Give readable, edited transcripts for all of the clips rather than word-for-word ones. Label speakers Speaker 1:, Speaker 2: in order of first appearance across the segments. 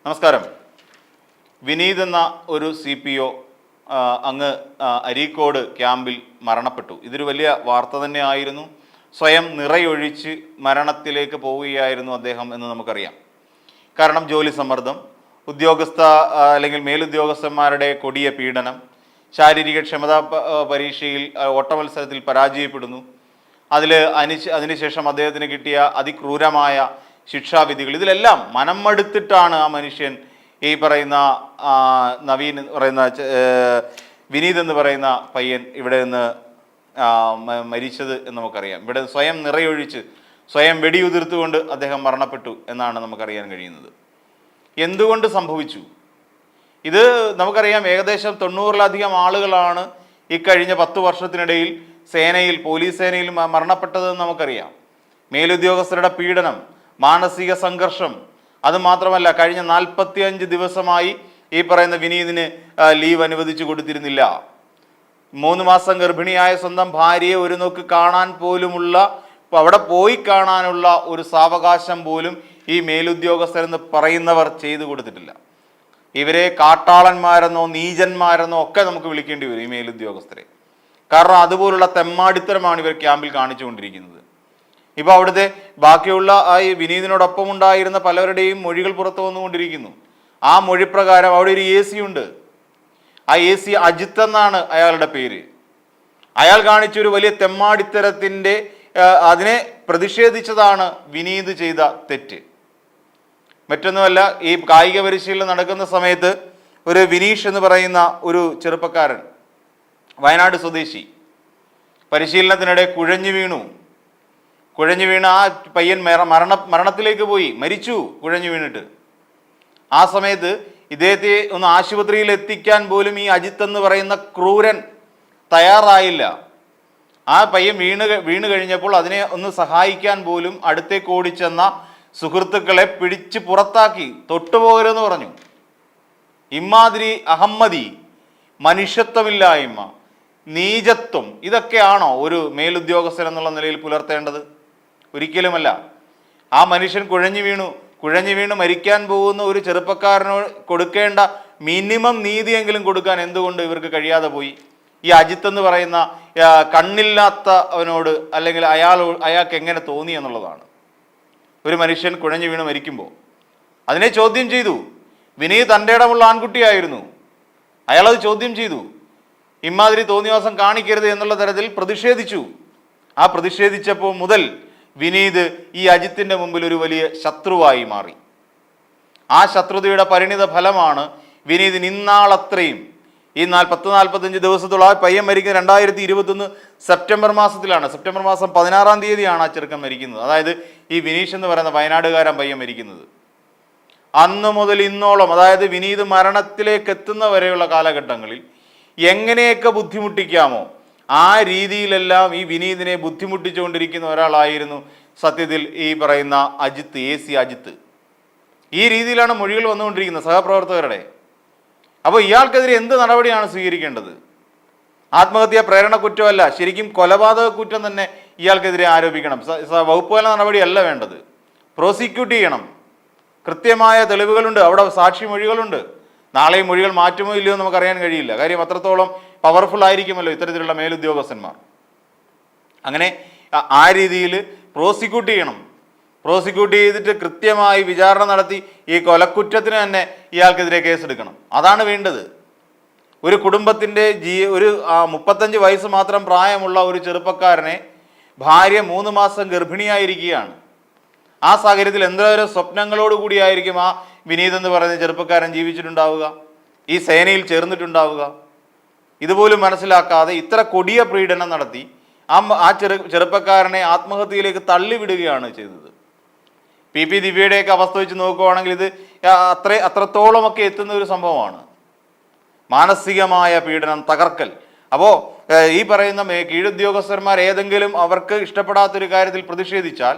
Speaker 1: നമസ്കാരം. വിനീത് എന്ന ഒരു CPO അങ്ങ് അരീക്കോട് ക്യാമ്പിൽ മരണപ്പെട്ടു. ഇതൊരു വലിയ വാർത്ത തന്നെയായിരുന്നു. സ്വയം നിറയൊഴിച്ച് മരണത്തിലേക്ക് പോവുകയായിരുന്നു അദ്ദേഹം എന്ന് നമുക്കറിയാം. കാരണം ജോലി സമ്മർദ്ദം, ഉദ്യോഗസ്ഥ അല്ലെങ്കിൽ മേലുദ്യോഗസ്ഥന്മാരുടെ കൊടിയ പീഡനം, ശാരീരിക ക്ഷമതാ പരീക്ഷയിൽ ഓട്ടമത്സരത്തിൽ പരാജയപ്പെടുന്നു. അതിനുശേഷം അദ്ദേഹത്തിന് കിട്ടിയ അതിക്രൂരമായ ശിക്ഷാവിധികൾ, ഇതിലെല്ലാം മനം മടുത്തിട്ടാണ് ആ മനുഷ്യൻ ഈ പറയുന്ന നവീൻ പറയുന്ന വിനീത് എന്ന് പറയുന്ന പയ്യൻ ഇവിടെ നിന്ന് മരിച്ചത് എന്ന് നമുക്കറിയാം. ഇവിടെ സ്വയം നിറയൊഴിച്ച് സ്വയം വെടിയുതിർത്തുകൊണ്ട് അദ്ദേഹം മരണപ്പെട്ടു എന്നാണ് നമുക്കറിയാൻ കഴിയുന്നത്. എന്തുകൊണ്ട് സംഭവിച്ചു? ഇത് നമുക്കറിയാം. ഏകദേശം 90-ലധികം ആളുകളാണ് ഇക്കഴിഞ്ഞ 10 വർഷത്തിനിടയിൽ പോലീസ് സേനയിൽ മരണപ്പെട്ടതെന്ന് നമുക്കറിയാം. മേലുദ്യോഗസ്ഥരുടെ പീഡനം, മാനസിക സംഘർഷം, അതുമാത്രമല്ല കഴിഞ്ഞ 45 ദിവസമായി ഈ പറയുന്ന വിനീതിന് ലീവ് അനുവദിച്ചു കൊടുത്തിരുന്നില്ല. 3 മാസം ഗർഭിണിയായ സ്വന്തം ഭാര്യയെ ഒരു നോക്ക് കാണാൻ പോലുമുള്ള, അവിടെ പോയി കാണാനുള്ള ഒരു സാവകാശം പോലും ഈ മേലുദ്യോഗസ്ഥരെന്ന് പറയുന്നവർ ചെയ്തു കൊടുത്തിട്ടില്ല. ഇവരെ കാട്ടാളന്മാരെന്നോ നീചന്മാരെന്നോ ഒക്കെ നമുക്ക് വിളിക്കേണ്ടി വരും ഈ മേലുദ്യോഗസ്ഥരെ. കാരണം അതുപോലുള്ള തെമ്മാടിത്തരമാണ് ഇവർ ക്യാമ്പിൽ കാണിച്ചുകൊണ്ടിരിക്കുന്നത്. ഇപ്പോൾ അവിടുത്തെ ബാക്കിയുള്ള ഈ വിനീതിനോടൊപ്പം ഉണ്ടായിരുന്ന പലരുടെയും മൊഴികൾ പുറത്തു വന്നുകൊണ്ടിരിക്കുന്നു. ആ മൊഴി പ്രകാരം അവിടെ ഒരു AC ഉണ്ട്. ആ AC അജിത്ത് എന്നാണ് അയാളുടെ പേര്. അയാൾ കാണിച്ചൊരു വലിയ തെമ്മാടിത്തരത്തിൻ്റെ അതിനെ പ്രതിഷേധിച്ചതാണ് വിനീത് ചെയ്ത തെറ്റ്. മറ്റൊന്നുമല്ല, ഈ കായിക പരിശീലനം നടക്കുന്ന സമയത്ത് ഒരു വിനീഷ് എന്ന് പറയുന്ന ഒരു ചെറുപ്പക്കാരൻ, വയനാട് സ്വദേശി, പരിശീലനത്തിനിടെ കുഴഞ്ഞു വീണ് ആ പയ്യൻ മരണത്തിലേക്ക് പോയി, മരിച്ചു കുഴഞ്ഞു വീണിട്ട്. ആ സമയത്ത് ഇദ്ദേഹത്തെ ഒന്ന് ആശുപത്രിയിൽ എത്തിക്കാൻ പോലും ഈ അജിത്ത് എന്ന് പറയുന്ന ക്രൂരൻ തയ്യാറായില്ല. ആ പയ്യൻ വീണ് കഴിഞ്ഞപ്പോൾ അതിനെ ഒന്ന് സഹായിക്കാൻ പോലും അടുത്തേക്ക് ഓടിച്ചെന്ന സുഹൃത്തുക്കളെ പിടിച്ച് പുറത്താക്കി. തൊട്ടുപോകരുതെന്ന് പറഞ്ഞു. ഇമാതിരി അഹമ്മദി, മനുഷ്യത്വമില്ലായ്മ, നീചത്വം, ഇതൊക്കെയാണോ ഒരു മേലുദ്യോഗസ്ഥൻ എന്നുള്ള നിലയിൽ പുലർത്തേണ്ടത്? ഒരിക്കലുമല്ല. ആ മനുഷ്യൻ കുഴഞ്ഞു വീണ് മരിക്കാൻ പോകുന്ന ഒരു ചെറുപ്പക്കാരനോട് കൊടുക്കേണ്ട മിനിമം നീതിയെങ്കിലും കൊടുക്കാൻ എന്തുകൊണ്ട് ഇവർക്ക് കഴിയാതെ പോയി? ഈ അജിത്ത് എന്ന് പറയുന്ന കണ്ണില്ലാത്ത അവനോട് അല്ലെങ്കിൽ അയാൾക്ക് എങ്ങനെ തോന്നി എന്നുള്ളതാണ്. ഒരു മനുഷ്യൻ കുഴഞ്ഞു വീണ് മരിക്കുമ്പോൾ അതിനെ ചോദ്യം ചെയ്തു. വിനീത് തൻ്റെ ഇടമുള്ള ആൺകുട്ടിയായിരുന്നു. അയാളത് ചോദ്യം ചെയ്തു. ഇമാതിരി തോന്നിവാസം കാണിക്കരുത് എന്നുള്ള തരത്തിൽ പ്രതിഷേധിച്ചു. ആ പ്രതിഷേധിച്ചപ്പോൾ മുതൽ വിനീത് ഈ അജിത്തിൻ്റെ മുമ്പിൽ ഒരു വലിയ ശത്രുവായി മാറി. ആ ശത്രുതയുടെ പരിണിത ഫലമാണ് വിനീതിന് ഇന്നാളത്രയും ഈ 40-45 ദിവസത്തോളം. ആ പയ്യൻ മരിക്കുന്നത് 2021 സെപ്റ്റംബർ മാസത്തിലാണ്. സെപ്റ്റംബർ മാസം 16-ാം തീയതിയാണ് ആ ചെറുക്കൻ മരിക്കുന്നത്. അതായത് ഈ വിനീഷ് എന്ന് പറയുന്ന വയനാടുകാരൻ പയ്യൻ മരിക്കുന്നത്. അന്ന് മുതൽ ഇന്നോളം, അതായത് വിനീത് മരണത്തിലേക്ക് എത്തുന്ന വരെയുള്ള കാലഘട്ടങ്ങളിൽ എങ്ങനെയൊക്കെ ബുദ്ധിമുട്ടിക്കാമോ ആ രീതിയിലെല്ലാം ഈ വിനീതിനെ ബുദ്ധിമുട്ടിച്ചുകൊണ്ടിരിക്കുന്ന ഒരാളായിരുന്നു സത്യത്തിൽ ഈ പറയുന്ന അജിത്ത്, AC അജിത്ത്. ഈ രീതിയിലാണ് മൊഴികൾ വന്നുകൊണ്ടിരിക്കുന്നത് സഹപ്രവർത്തകരുടെ. അപ്പോൾ ഇയാൾക്കെതിരെ എന്ത് നടപടിയാണ് സ്വീകരിക്കേണ്ടത്? ആത്മഹത്യാ പ്രേരണ കുറ്റമല്ല, ശരിക്കും കൊലപാതക കുറ്റം തന്നെ ഇയാൾക്കെതിരെ ആരോപിക്കണം. വകുപ്പുതല നടപടിയല്ല വേണ്ടത്. പ്രോസിക്യൂട്ട് ചെയ്യണം. കൃത്യമായ തെളിവുകളുണ്ട്, അവിടെ സാക്ഷി മൊഴികളുണ്ട്. നാളെ മൊഴികൾ മാറ്റുമോ ഇല്ലയോ നമുക്കറിയാൻ കഴിയില്ല. കാര്യം അത്രത്തോളം പവർഫുൾ ആയിരിക്കുമല്ലോ ഇത്തരത്തിലുള്ള മേലുദ്യോഗസ്ഥന്മാർ. അങ്ങനെ ആ രീതിയിൽ പ്രോസിക്യൂട്ട് ചെയ്യണം. പ്രോസിക്യൂട്ട് ചെയ്തിട്ട് കൃത്യമായി വിചാരണ നടത്തി ഈ കൊലക്കുറ്റത്തിന് തന്നെ ഇയാൾക്കെതിരെ കേസെടുക്കണം. അതാണ് വേണ്ടത്. ഒരു കുടുംബത്തിൻ്റെ ഒരു 35 വയസ്സ് മാത്രം പ്രായമുള്ള ഒരു ചെറുപ്പക്കാരനെ ഭാര്യ 3 മാസം ഗർഭിണിയായിരിക്കുകയാണ്. ആ സാഹചര്യത്തിൽ എന്തോരം സ്വപ്നങ്ങളോടുകൂടിയായിരിക്കും ആ വിനീത് എന്ന് പറയുന്ന ചെറുപ്പക്കാരൻ ജീവിച്ചിട്ടുണ്ടാവുക, ഈ സേനയിൽ ചേർന്നിട്ടുണ്ടാവുക. ഇതുപോലും മനസ്സിലാക്കാതെ ഇത്ര കൊടിയ പീഡനം നടത്തി ആ ചെറുപ്പക്കാരനെ ആത്മഹത്യയിലേക്ക് തള്ളിവിടുകയാണ് ചെയ്തത്. PP ദിവ്യയുടെയൊക്കെ അവസ്ഥ വെച്ച് നോക്കുകയാണെങ്കിൽ ഇത് അത്രത്തോളമൊക്കെ എത്തുന്ന ഒരു സംഭവമാണ്. മാനസികമായ പീഡനം, തകർക്കൽ. അപ്പോൾ ഈ പറയുന്ന കീഴുദ്യോഗസ്ഥന്മാർ ഏതെങ്കിലും അവർക്ക് ഇഷ്ടപ്പെടാത്തൊരു കാര്യത്തിൽ പ്രതിഷേധിച്ചാൽ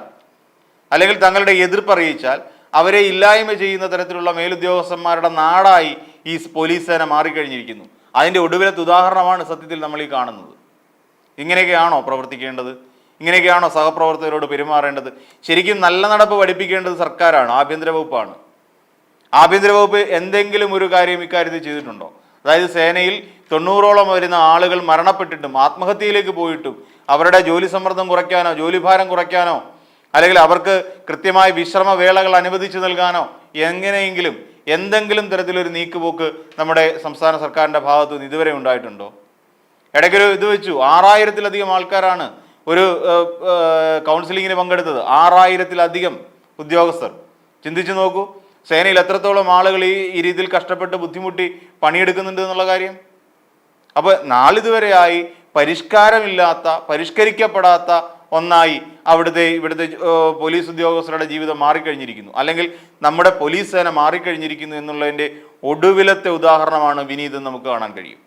Speaker 1: അല്ലെങ്കിൽ തങ്ങളുടെ എതിർപ്പ് അറിയിച്ചാൽ അവരെ ഇല്ലായ്മ ചെയ്യുന്ന തരത്തിലുള്ള മേലുദ്യോഗസ്ഥന്മാരുടെ നാടായി ഈ പോലീസ് സേന മാറിക്കഴിഞ്ഞിരിക്കുന്നു. അതിൻ്റെ ഒടുവിലത്തെ ഉദാഹരണമാണ് സത്യത്തിൽ നമ്മൾ ഈ കാണുന്നത്. ഇങ്ങനെയൊക്കെയാണോ പ്രവർത്തിക്കേണ്ടത്? ഇങ്ങനെയൊക്കെയാണോ സഹപ്രവർത്തകരോട് പെരുമാറേണ്ടത്? ശരിക്കും നല്ല നടപ്പ് പഠിപ്പിക്കേണ്ടത് സർക്കാരാണ്, ആഭ്യന്തര വകുപ്പാണ്. ആഭ്യന്തര വകുപ്പ് എന്തെങ്കിലും ഒരു കാര്യം ഇക്കാര്യത്തിൽ ചെയ്തിട്ടുണ്ടോ? അതായത് സേനയിൽ 90ഓളം വരുന്ന ആളുകൾ മരണപ്പെട്ടിട്ടും ആത്മഹത്യയിലേക്ക് പോയിട്ടും അവരുടെ ജോലി സമ്മർദ്ദം കുറയ്ക്കാനോ ജോലിഭാരം കുറയ്ക്കാനോ അല്ലെങ്കിൽ അവർക്ക് കൃത്യമായ വിശ്രമ വേളകൾ അനുവദിച്ചു നൽകാനോ എങ്ങനെയെങ്കിലും എന്തെങ്കിലും തരത്തിലൊരു നീക്കുപോക്ക് നമ്മുടെ സംസ്ഥാന സർക്കാരിൻ്റെ ഭാഗത്തു നിന്ന് ഇതുവരെ ഉണ്ടായിട്ടുണ്ടോ? ഇടയ്ക്കൊരു ഇത് വെച്ചു, 6000-ലധികം ആൾക്കാരാണ് ഒരു കൗൺസിലിങ്ങിന് പങ്കെടുത്തത്. 6000-ലധികം ഉദ്യോഗസ്ഥർ. ചിന്തിച്ചു നോക്കൂ, സേനയിൽ എത്രത്തോളം ആളുകൾ ഈ രീതിയിൽ കഷ്ടപ്പെട്ട് ബുദ്ധിമുട്ടി പണിയെടുക്കുന്നുണ്ട് എന്നുള്ള കാര്യം. അപ്പോൾ നാളിതുവരെയായി പരിഷ്കാരമില്ലാത്ത പരിഷ്കരിക്കപ്പെടാത്ത ഒന്നായി ഇവിടുത്തെ പോലീസ് ഉദ്യോഗസ്ഥരുടെ ജീവിതം മാറിക്കഴിഞ്ഞിരിക്കുന്നു, അല്ലെങ്കിൽ നമ്മുടെ പോലീസ് സേന മാറിക്കഴിഞ്ഞിരിക്കുന്നു എന്നുള്ളതിൻ്റെ ഒടുവിലത്തെ ഉദാഹരണമാണ് വിനീത് നമുക്ക് കാണാൻ കഴിയും.